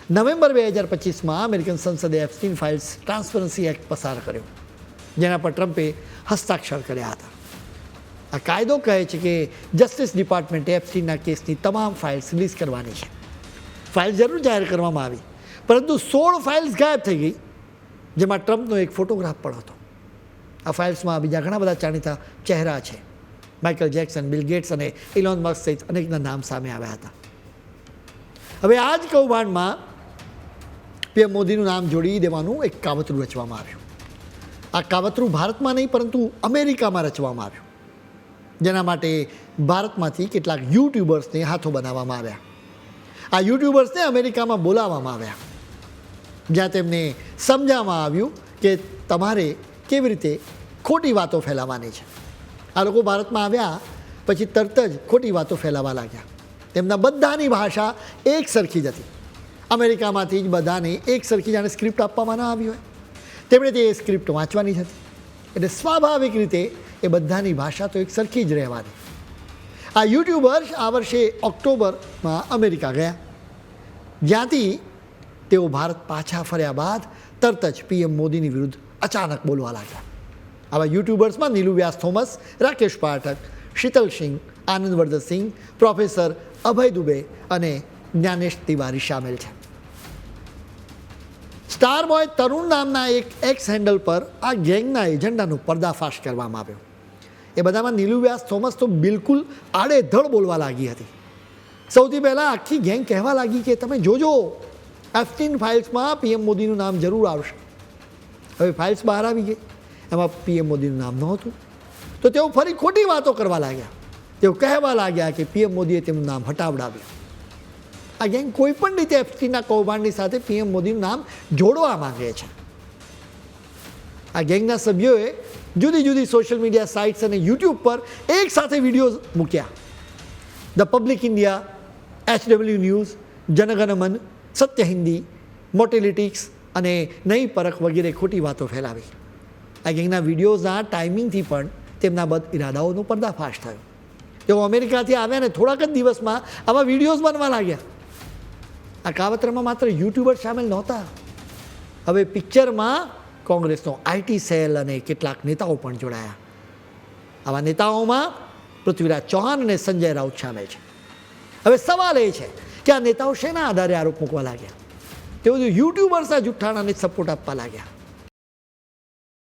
November 2025માં American સંસદે Epstein files transparency act પસાર કર્યો, જેના પર ટ્રમ્પે હસ્તાક્ષર કર્યા હતા. આ કાયદો કહે છે કે જસ્ટિસ ડિપાર્ટમેન્ટે એપ્સ્ટીનના કેસની તમામ ફાઇલ્સ રિલીઝ કરવાની છે. ફાઇલ જરૂર જાહેર કરવામાં આવી, પરંતુ 16 ફાઇલ્સ ગાયબ થઈ ગઈ, જેમાં ટ્રમ્પનો એક ફોટોગ્રાફ પણ હતો. આ ફાઇલ્સમાં બીજા ઘણા બધા જાણીતા ચહેરા છે. માઇકલ જેક્સન, બિલ ગેટ્સ અને ઇલોન મસ્ક સહિત અનેકના નામ સામે આવ્યા હતા. હવે આ જ કૌભાંડમાં પીએમ મોદીનું નામ જોડી દેવાનું એક કાવતરું રચવામાં આવ્યું. આ કાવતરું ભારતમાં નહીં પરંતુ અમેરિકામાં રચવામાં આવ્યું, જેના માટે ભારતમાંથી કેટલાક યુટ્યુબર્સને હાથો બનાવવામાં આવ્યા. આ યુટ્યુબર્સને અમેરિકામાં બોલાવવામાં આવ્યા, જ્યાં તેમને સમજાવવામાં આવ્યું કે તમારે કેવી રીતે ખોટી વાતો ફેલાવવાની છે. આ લોકો ભારતમાં આવ્યા પછી તરત જ ખોટી વાતો ફેલાવવા લાગ્યા. તેમના બધાની ભાષા એક સરખી જ હતી. અમેરિકામાંથી જ બધાને એક સરખી જાણે સ્ક્રિપ્ટ આપવામાં ન આવી હોય, તેમણે તે સ્ક્રિપ્ટ વાંચવાની જ હતી. એટલે સ્વાભાવિક રીતે એ બધાની ભાષા તો એક સરખી જ રહેવાની. આ યુટ્યુબર્સ આ વર્ષે ઓક્ટોબરમાં અમેરિકા ગયા, જ્યાંથી તેઓ ભારત પાછા ફર્યા બાદ તરત જ પીએમ મોદીની વિરુદ્ધ અચાનક બોલવા લાગ્યા. આવા યુટ્યુબર્સમાં નીલુ વ્યાસ થોમસ, રાકેશ પાઠક, શીતલ સિંહ, આનંદવર્ધન સિંહ, પ્રોફેસર અભય દુબે અને જ્ઞાનેશ તિવારી સામેલ છે. સ્ટાર બોય તરુણ નામના એક એક્સ હેન્ડલ પર આ ગેંગના એજન્ડાનો પર્દાફાશ કરવામાં આવ્યો. એ બધામાં નીલુ વ્યાસ થોમસ તો બિલકુલ આડેધડ બોલવા લાગી હતી. સૌથી પહેલાં આખી ગેંગ કહેવા લાગી કે તમે જોજો, એપ્સ્ટીન ફાઇલ્સમાં પીએમ મોદીનું નામ જરૂર આવશે. હવે ફાઇલ્સ બહાર આવી ગઈ, એમાં પીએમ મોદીનું નામ નહોતું, તો તેઓ ફરી ખોટી વાતો કરવા લાગ્યા. તેઓ કહેવા લાગ્યા કે પીએમ મોદીએ તેમનું નામ હટાવડાવ્યું. આ ગેંગ કોઈ પણ રીતે એપ્સ્ટીનના કૌભાંડની સાથે પીએમ મોદીનું નામ જોડવા માંગે છે. આ ગેંગના સભ્યોએ જુદી જુદી સોશિયલ મીડિયા સાઇટ્સ અને યુટ્યુબ પર એક સાથે વિડીયોઝ મૂક્યા. The public India, HW news, Jan Gan Man, Satya Hindi, મોટેલિટિક્સ અને નઈ પરખ વગેરે ખોટી વાતો ફેલાવી. આ ગેંગના વિડીયોઝના ટાઈમિંગથી પણ તેમના બદ ઇરાદાઓનો પર્દાફાશ થયો. તેઓ અમેરિકાથી આવ્યા અને થોડાક જ દિવસમાં આવા વિડીયોઝ બનવા લાગ્યા. આ કાવતરામાં માત્ર યુટ્યુબર સામેલ નહોતા. હવે પિક્ચરમાં કોંગ્રેસનો IT સેલ અને કેટલાક નેતાઓ પણ જોડાયા. આવા નેતાઓમાં પૃથ્વીરાજ ચૌહાણ અને સંજય રાઉત સામેલ છે. હવે સવાલ એ છે કે આ નેતાઓ શેના આધારે આરોપ મૂકવા લાગ્યા? તેઓ યુટ્યુબર્સના જુઠ્ઠાણાને સપોર્ટ આપવા લાગ્યા.